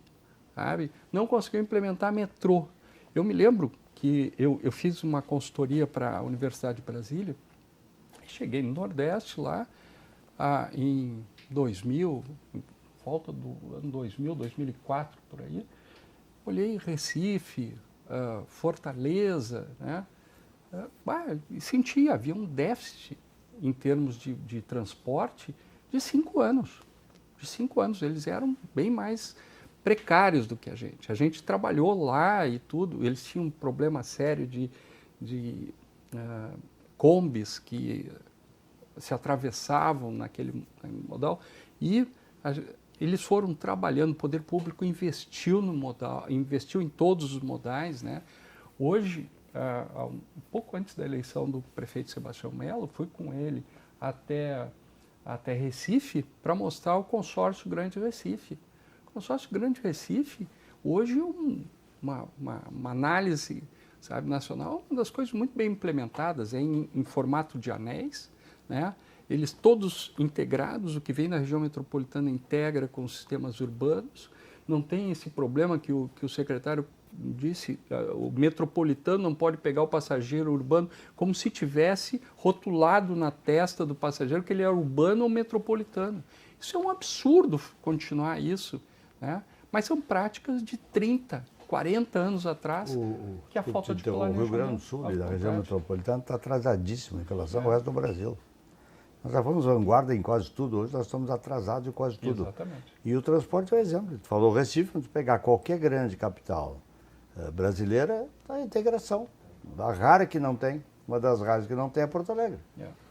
sabe? Não conseguiu implementar metrô. Eu me lembro que eu fiz uma consultoria para a Universidade de Brasília, cheguei no Nordeste lá em 2000, volta do ano 2000, 2004, por aí, olhei Recife, Fortaleza, né? E senti, havia um déficit em termos de transporte de 5 anos. De 5 anos, eles eram bem mais precários do que a gente. A gente trabalhou lá e tudo, eles tinham um problema sério de combis que se atravessavam naquele modal e eles foram trabalhando, o poder público investiu no modal, investiu em todos os modais, né? Hoje, um pouco antes da eleição do prefeito Sebastião Melo, fui com ele até Recife para mostrar o consórcio Grande Recife. O consórcio Grande Recife, hoje uma análise, sabe, nacional, uma das coisas muito bem implementadas, em formato de anéis, né? Eles todos integrados, o que vem da região metropolitana integra com os sistemas urbanos, não tem esse problema que o secretário disse, o metropolitano não pode pegar o passageiro urbano como se tivesse rotulado na testa do passageiro que ele é urbano ou metropolitano. Isso é um absurdo continuar isso, né? Mas são práticas de 30, 40 anos atrás que a falta de planejamento. O Rio Grande do Sul e da região metropolitana está atrasadíssimo em relação ao resto do Brasil. Nós já fomos vanguarda em quase tudo, hoje nós estamos atrasados em quase tudo. Exatamente. E o transporte é um exemplo. Tu falou Recife, se pegar qualquer grande capital brasileira, a integração. A rara que não tem, uma das raras que não tem é Porto Alegre.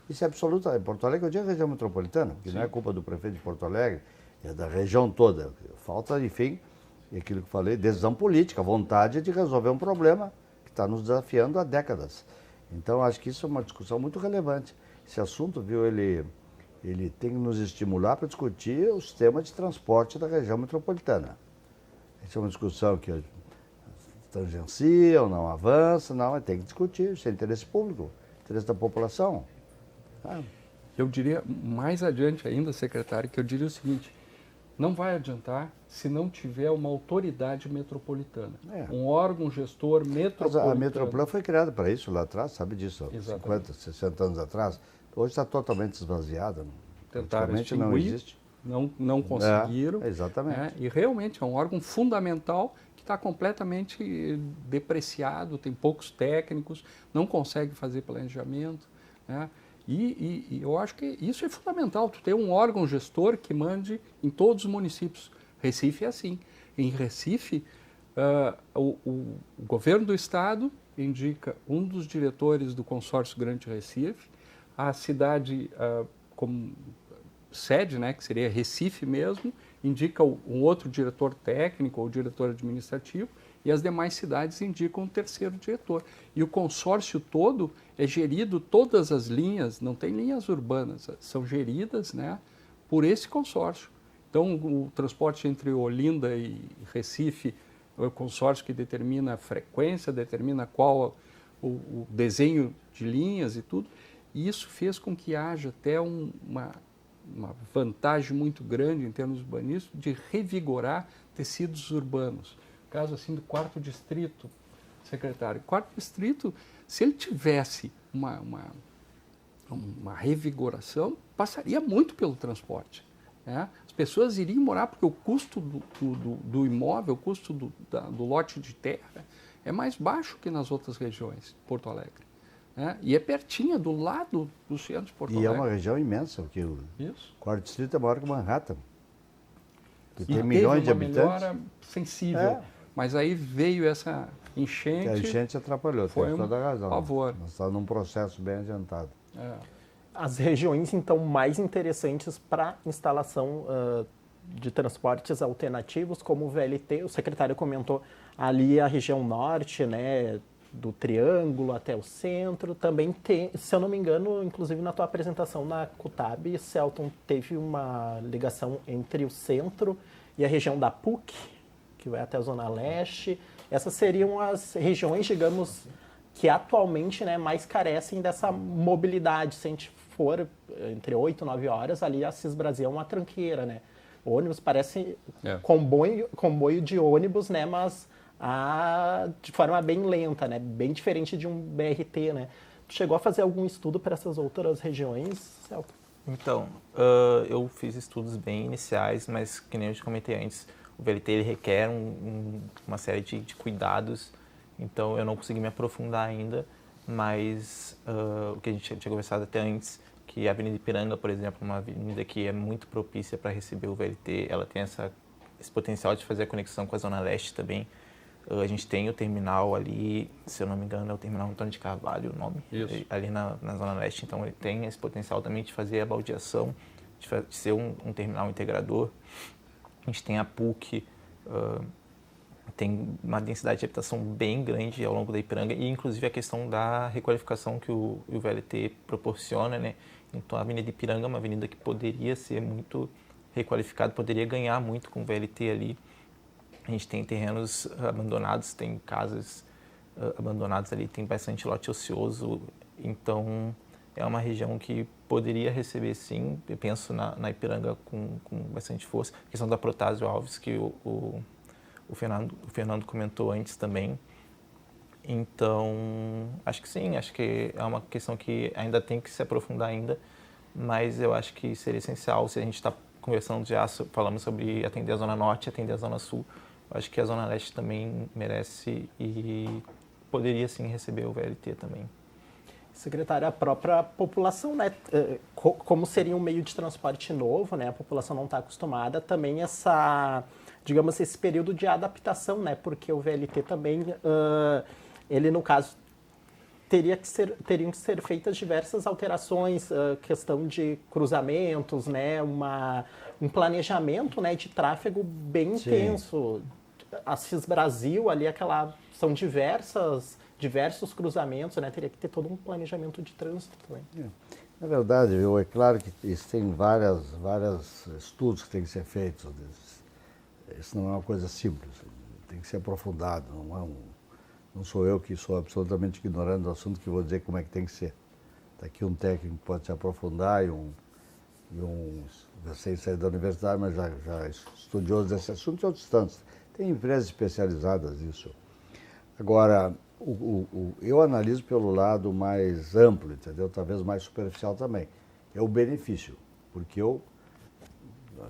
Isso é absoluto. Porto Alegre eu digo região metropolitana, que não é culpa do prefeito de Porto Alegre, é da região toda. Falta, enfim, aquilo que eu falei, decisão política, vontade de resolver um problema que está nos desafiando há décadas. Então, acho que isso é uma discussão muito relevante. Esse assunto, viu, ele tem que nos estimular para discutir o sistema de transporte da região metropolitana. Essa é uma discussão que tangencia ou não avança, não, tem que discutir, isso é interesse público, interesse da população. Eu diria, mais adiante ainda, secretário, que eu diria o seguinte, não vai adiantar se não tiver uma autoridade metropolitana, um órgão gestor metropolitano. Mas a Metroplan foi criada para isso lá atrás, sabe disso, Exatamente. 50, 60 anos atrás. Hoje está totalmente esvaziada, tentaram praticamente não existe. Não conseguiram. Exatamente. E realmente é um órgão fundamental que está completamente depreciado, tem poucos técnicos, não consegue fazer planejamento, né? E eu acho que isso é fundamental, tu ter um órgão gestor que mande em todos os municípios. Recife é assim. Em Recife, o governo do estado indica um dos diretores do consórcio Grande Recife, a cidade como sede, né, que seria Recife mesmo, indica um outro diretor técnico ou diretor administrativo, e as demais cidades indicam um terceiro diretor. E o consórcio todo é gerido, todas as linhas, não tem linhas urbanas, são geridas, né, por esse consórcio. Então, o transporte entre Olinda e Recife é o consórcio que determina a frequência, determina qual o desenho de linhas e tudo. E isso fez com que haja até uma vantagem muito grande em termos urbanísticos de revigorar tecidos urbanos. Caso assim do 4º distrito, secretário. 4º distrito, se ele tivesse uma revigoração, passaria muito pelo transporte, né? As pessoas iriam morar porque o custo do imóvel, o custo do lote de terra é mais baixo que nas outras regiões, Porto Alegre. E é pertinho, do lado do centro de Porto Alegre. E é uma região imensa, porque o 4º distrito é maior que Manhattan, que tem teve milhões de uma habitantes. melhora sensível, mas aí veio essa enchente. A enchente atrapalhou, tem toda a razão. Favor. Nós estamos num processo bem adiantado. As regiões, então, mais interessantes para instalação de transportes alternativos, como o VLT, o secretário comentou ali a região norte, né, do Triângulo até o centro, também tem, se eu não me engano, inclusive na tua apresentação na CUTAB, Celton, teve uma ligação entre o centro e a região da PUC, que vai até a Zona Leste. Essas seriam as regiões, digamos, que atualmente, né, mais carecem dessa mobilidade. Se a gente for entre 8 e 9 horas, ali a Assis Brasil é uma tranqueira, né? O ônibus parece comboio de ônibus, né, mas de forma bem lenta, né? Bem diferente de um BRT, né? Tu chegou a fazer algum estudo para essas outras regiões, Celton? Então, eu fiz estudos bem iniciais, mas que nem eu te comentei antes, o VLT ele requer uma série de cuidados, então eu não consegui me aprofundar ainda, mas o que a gente tinha conversado até antes, que a Avenida Ipiranga, por exemplo, uma avenida que é muito propícia para receber o VLT, ela tem esse potencial de fazer a conexão com a Zona Leste também. A gente tem o terminal ali, se eu não me engano, é o terminal Antônio de Carvalho, o nome, ali na Zona Leste. Então, ele tem esse potencial também de fazer a baldeação, de ser um terminal integrador. A gente tem a PUC, tem uma densidade de habitação bem grande ao longo da Ipiranga e, inclusive, a questão da requalificação que o VLT proporciona, né? Então, a Avenida Ipiranga é uma avenida que poderia ser muito requalificada, poderia ganhar muito com o VLT ali. A gente tem terrenos abandonados, tem casas abandonadas ali, tem bastante lote ocioso, então é uma região que poderia receber sim, eu penso na Ipiranga com bastante força. A questão da Protásio Alves, que o Fernando comentou antes também. Então, acho que sim, acho que é uma questão que ainda tem que se aprofundar ainda, mas eu acho que seria essencial, se a gente está conversando já, falamos sobre atender a Zona Norte, atender a Zona Sul, eu acho que a Zona Leste também merece e poderia sim receber o VLT também. Secretário, a própria população, né, como seria um meio de transporte novo, né, a população não está acostumada, também digamos, esse período de adaptação, né, porque o VLT também, ele no caso, teriam que ser feitas diversas alterações, questão de cruzamentos, né, um planejamento, né, de tráfego bem intenso. A CIS Brasil, ali, são diversos cruzamentos, né, teria que ter todo um planejamento de trânsito também. Na verdade, é claro que tem vários estudos que têm que ser feitos. Isso não é uma coisa simples, tem que ser aprofundado, não sou eu que sou absolutamente ignorante do assunto que vou dizer como é que tem que ser. Está aqui um técnico que pode se aprofundar e um sem sair da universidade, mas já estudioso desse assunto e outros tantos. Tem empresas especializadas nisso. Agora, eu analiso pelo lado mais amplo, entendeu? Talvez mais superficial também. É o benefício, porque eu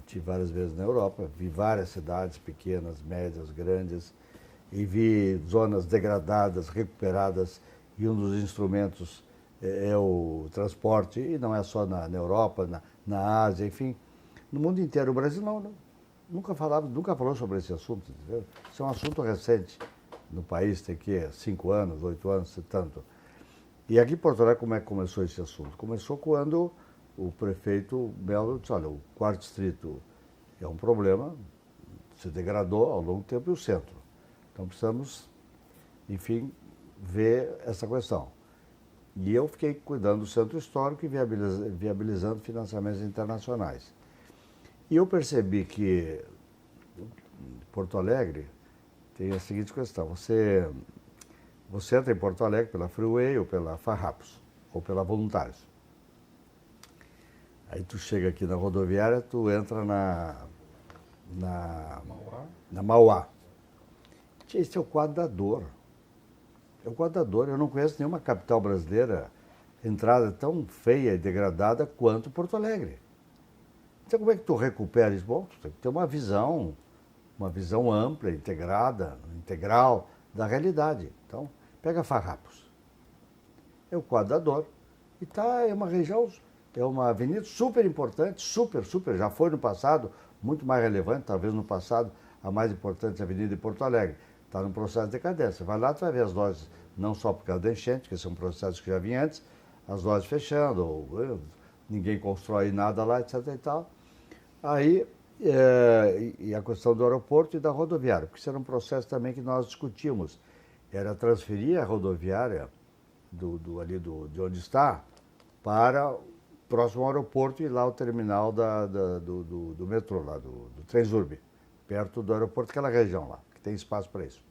estive várias vezes na Europa, vi várias cidades pequenas, médias, grandes, e vi zonas degradadas, recuperadas, e um dos instrumentos é o transporte, e não é só na Europa, na Ásia, enfim, no mundo inteiro. O Brasil nunca falou sobre esse assunto, entendeu? Isso é um assunto recente no país, tem que 5 anos, 8 anos, tanto. E aqui em Porto Alegre, como é que começou esse assunto? Começou quando o prefeito Melo disse, olha, o quarto distrito é um problema, se degradou ao longo do tempo, e o centro. Então precisamos, enfim, ver essa questão. E eu fiquei cuidando do centro histórico e viabilizando financiamentos internacionais. E eu percebi que Porto Alegre tem a seguinte questão, você entra em Porto Alegre pela Freeway ou pela Farrapos, ou pela Voluntários. Aí tu chega aqui na rodoviária, tu entra na Mauá. Esse é o quadro da dor. É o quadro da dor. Eu não conheço nenhuma capital brasileira entrada tão feia e degradada quanto Porto Alegre. Então como é que tu recupera isso? Bom, tu tem que ter uma visão ampla, integrada, integral da realidade. Então, pega Farrapos. É o quadro da dor. E é uma região, é uma avenida super importante, super, já foi no passado, muito mais relevante, talvez no passado, a mais importante avenida de Porto Alegre. Está no processo de decadência. Vai lá, tu vai ver as lojas, não só por causa da enchente, que são processos que já vinham antes, as lojas fechando, ou ninguém constrói nada lá, etc. e tal. Aí, e a questão do aeroporto e da rodoviária, porque isso era um processo também que nós discutimos. Era transferir a rodoviária de onde está para o próximo aeroporto e lá o terminal do metrô, lá do Transurb, perto do aeroporto, aquela região lá, que tem espaço para isso.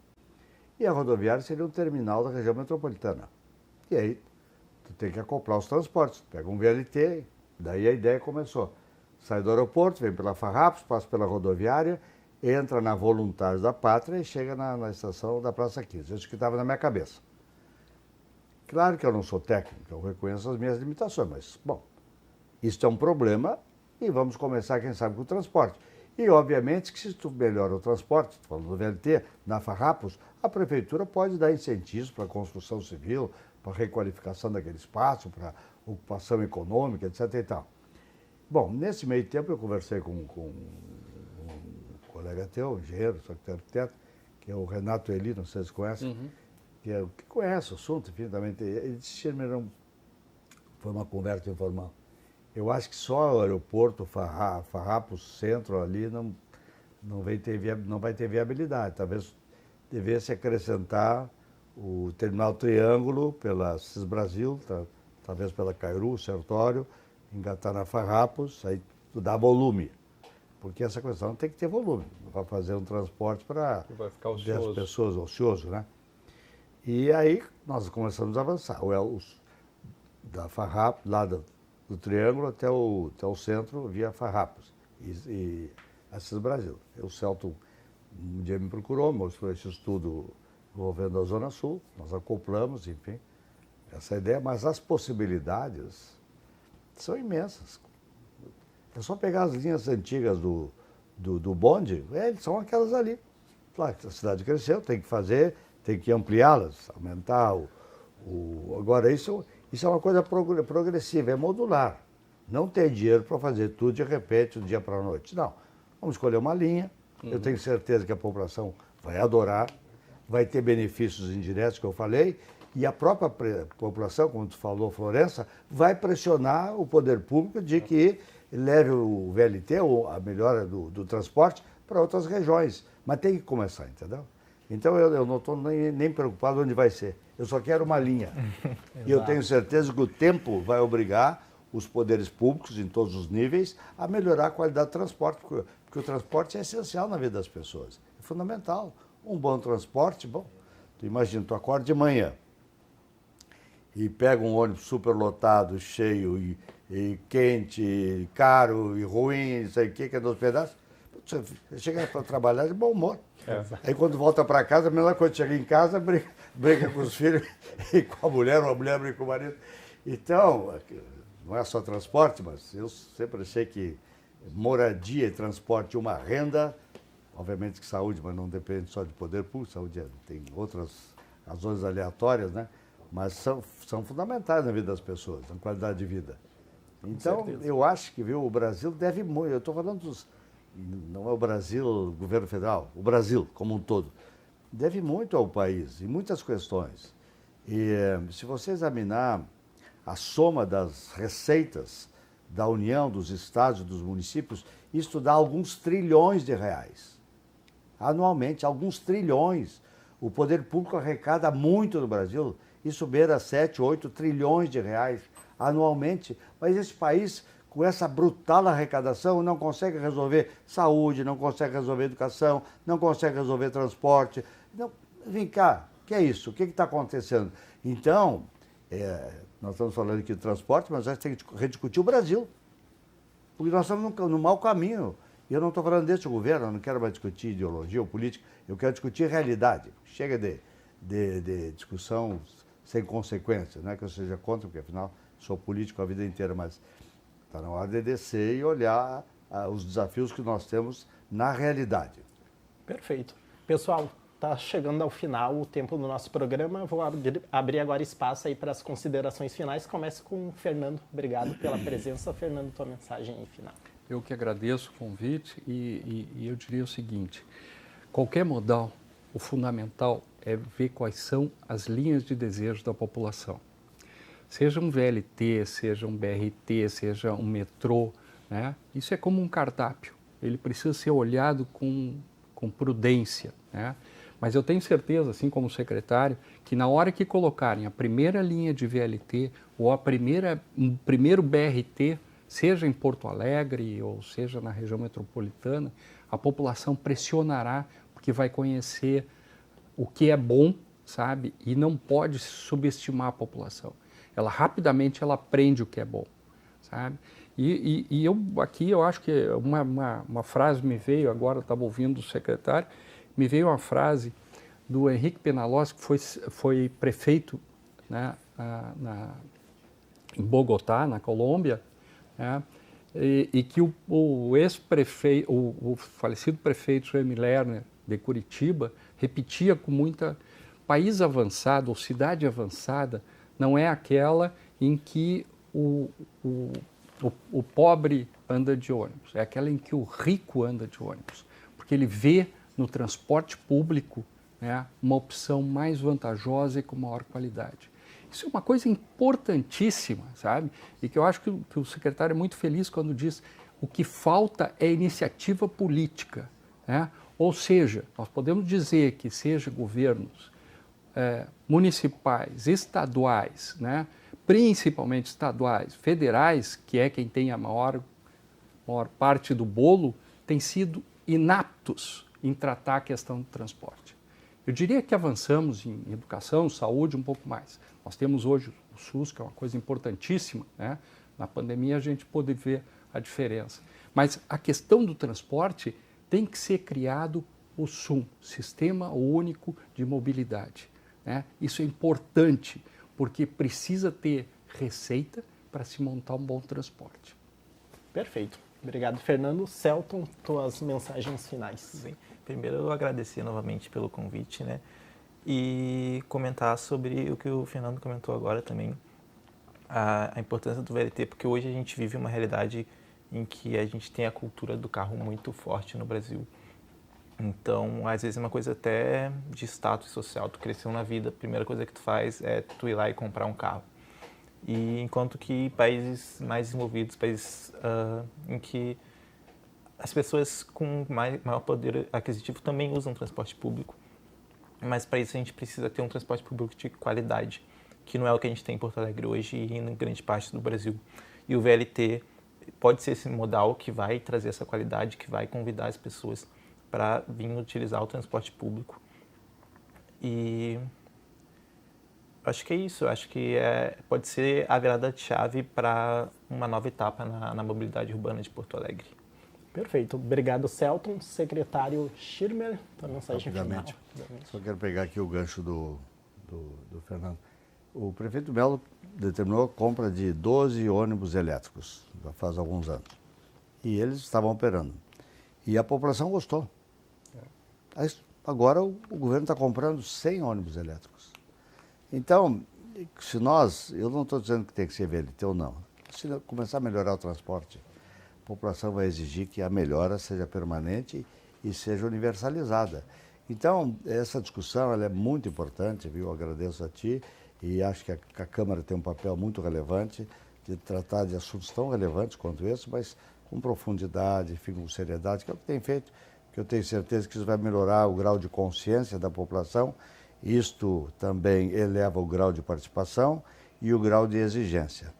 E a rodoviária seria um terminal da região metropolitana. E aí, tu tem que acoplar os transportes. Pega um VLT, daí a ideia começou. Sai do aeroporto, vem pela Farrapos, passa pela rodoviária, entra na Voluntários da Pátria e chega na estação da Praça 15. Isso que estava na minha cabeça. Claro que eu não sou técnico, eu reconheço as minhas limitações, mas, bom, isso é um problema e vamos começar, quem sabe, com o transporte. E, obviamente, que se tu melhora o transporte, falando do VLT, na Farrapos, a prefeitura pode dar incentivos para a construção civil, para a requalificação daquele espaço, para ocupação econômica, etc. e tal. Bom, nesse meio tempo eu conversei com um colega teu, engenheiro, arquiteto, que é o Renato Eli, não sei se você conhece, que conhece o assunto, enfim, também tem. Ele disse, foi uma conversa informal. Eu acho que só o aeroporto Farrapos Centro ali não vai ter viabilidade. Talvez devesse acrescentar o terminal Triângulo pela CIS Brasil, talvez pela Cairu, Sertório, engatar na Farrapos, aí dá volume. Porque essa questão tem que ter volume, para fazer um transporte para 10 pessoas, ocioso, né? E aí nós começamos a avançar. Da Farrapos, lá do Triângulo até o centro, via Farrapos e Assis Brasil. O Celto um dia me procurou, mostrou esse estudo envolvendo a Zona Sul, nós acoplamos, enfim, essa ideia, mas as possibilidades são imensas. É só pegar as linhas antigas do bonde, são aquelas ali. Claro, a cidade cresceu, tem que ampliá-las, aumentar Agora, isso é uma coisa progressiva, é modular. Não tem dinheiro para fazer tudo de repente, do dia para a noite. Não. Vamos escolher uma linha, eu tenho certeza que a população vai adorar, vai ter benefícios indiretos que eu falei, e a própria população, como tu falou, Florença, vai pressionar o poder público de que leve o VLT, ou a melhora do transporte, para outras regiões. Mas tem que começar, entendeu? Então eu não estou nem preocupado onde vai ser. Eu só quero uma linha. E eu tenho certeza que o tempo vai obrigar os poderes públicos, em todos os níveis, a melhorar a qualidade do transporte, porque o transporte é essencial na vida das pessoas. É fundamental. Um bom transporte, tu imagina, tu acorda de manhã e pega um ônibus superlotado, cheio e quente, e caro e ruim, não sei o que é dos pedaços. Você chega para trabalhar de bom humor. Aí quando volta para casa, a melhor coisa, chega em casa, briga com os filhos e com a mulher, ou a mulher briga com o marido. Então, não é só transporte, mas eu sempre achei que moradia e transporte uma renda, obviamente que saúde, mas não depende só de poder público, saúde tem outras razões aleatórias, né? Mas são fundamentais na vida das pessoas, na qualidade de vida. Então, eu acho que o Brasil deve muito, eu estou falando não é o Brasil, o governo federal, o Brasil como um todo, deve muito ao país, em muitas questões. E se você examinar a soma das receitas da União, dos estados, dos municípios, isso dá alguns trilhões de reais. Anualmente, alguns trilhões. O poder público arrecada muito no Brasil, isso beira 7, 8 trilhões de reais anualmente. Mas esse país, com essa brutal arrecadação, não consegue resolver saúde, não consegue resolver educação, não consegue resolver transporte. Não, vem cá, o que é isso? O que está acontecendo? Então, nós estamos falando aqui de transporte, mas a gente tem que rediscutir o Brasil. Porque nós estamos no mau caminho. E eu não estou falando desse governo, eu não quero mais discutir ideologia ou política, eu quero discutir realidade. Chega de discussão sem consequência, não é que eu seja contra, porque afinal sou político a vida inteira, mas está na hora de descer e olhar os desafios que nós temos na realidade. Perfeito. Pessoal, está chegando ao final o tempo do nosso programa. Vou abrir agora espaço aí para as considerações finais. Comece com o Fernando. Obrigado pela presença. Fernando, tua mensagem aí final. Eu que agradeço o convite e eu diria o seguinte, qualquer modal, o fundamental é ver quais são as linhas de desejo da população. Seja um VLT, seja um BRT, seja um metrô, né? Isso é como um cardápio, ele precisa ser olhado com prudência, né? Mas eu tenho certeza, assim como secretário, que na hora que colocarem a primeira linha de VLT ou o primeiro BRT, seja em Porto Alegre ou seja na região metropolitana, a população pressionará porque vai conhecer o que é bom, sabe? E não pode subestimar a população. Ela rapidamente aprende o que é bom, sabe? E eu acho que uma frase me veio, agora estava ouvindo o secretário, me veio uma frase do Henrique Peñalosa, que foi prefeito, né, em Bogotá, na Colômbia, né, e que o ex-prefeito, o falecido prefeito Jaime Lerner de Curitiba repetia com muita... País avançado ou cidade avançada não é aquela em que o pobre anda de ônibus, é aquela em que o rico anda de ônibus, porque ele vê no transporte público, né, uma opção mais vantajosa e com maior qualidade. Isso é uma coisa importantíssima, sabe? E que eu acho que o secretário é muito feliz quando diz o que falta é iniciativa política, né? Ou seja, nós podemos dizer que seja governos municipais, estaduais, né? Principalmente estaduais, federais, que é quem tem a maior parte do bolo, têm sido inaptos em tratar a questão do transporte. Eu diria que avançamos em educação, saúde um pouco mais. Nós temos hoje o SUS, que é uma coisa importantíssima, né? Na pandemia a gente pôde ver a diferença. Mas a questão do transporte tem que ser criado o SUM, Sistema Único de Mobilidade, né? Isso é importante, porque precisa ter receita para se montar um bom transporte. Perfeito. Obrigado, Fernando. Celton, tuas mensagens finais. Bem, primeiro, eu agradecer novamente pelo convite, né? E comentar sobre o que o Fernando comentou agora também, a importância do VLT, porque hoje a gente vive uma realidade em que a gente tem a cultura do carro muito forte no Brasil. Então, às vezes é uma coisa até de status social. Tu cresceu na vida, a primeira coisa que tu faz é tu ir lá e comprar um carro. E enquanto que países mais desenvolvidos, países em que as pessoas com maior poder aquisitivo também usam transporte público, mas para isso a gente precisa ter um transporte público de qualidade, que não é o que a gente tem em Porto Alegre hoje e em grande parte do Brasil. E o VLT pode ser esse modal que vai trazer essa qualidade, que vai convidar as pessoas para vir utilizar o transporte público. E acho que é isso, acho que pode ser a virada de chave para uma nova etapa na mobilidade urbana de Porto Alegre. Perfeito. Obrigado, Celton. Secretário Schirmer, a mensagem final. Só quero pegar aqui o gancho do Fernando. O prefeito Melo determinou a compra de 12 ônibus elétricos, já faz alguns anos. E eles estavam operando. E a população gostou. Agora o governo está comprando 100 ônibus elétricos. Então, se eu não estou dizendo que tem que ser VLT ou não, se começar a melhorar o transporte, a população vai exigir que a melhora seja permanente e seja universalizada. Então, essa discussão ela é muito importante, viu? Eu agradeço a ti e acho que a Câmara tem um papel muito relevante de tratar de assuntos tão relevantes quanto esse, mas com profundidade, enfim, com seriedade, que é o que tem feito, que eu tenho certeza que isso vai melhorar o grau de consciência da população. Isto também eleva o grau de participação e o grau de exigência.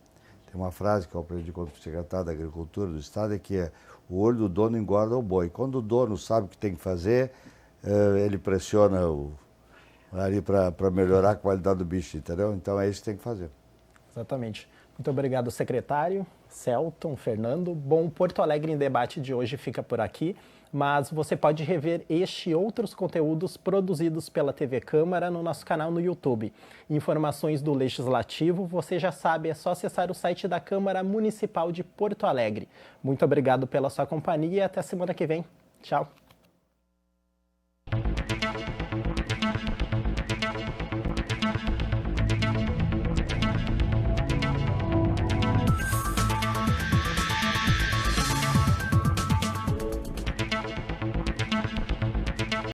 Tem uma frase que eu aprendi quando fui secretário da Agricultura do Estado, que é: o olho do dono engorda o boi. Quando o dono sabe o que tem que fazer, ele pressiona ali para melhorar a qualidade do bicho, entendeu? Então é isso que tem que fazer. Exatamente. Muito obrigado, secretário, Celton, Fernando. Bom, o Porto Alegre em Debate de hoje fica por aqui, mas você pode rever este e outros conteúdos produzidos pela TV Câmara no nosso canal no YouTube. Informações do Legislativo, você já sabe, é só acessar o site da Câmara Municipal de Porto Alegre. Muito obrigado pela sua companhia e até semana que vem. Tchau.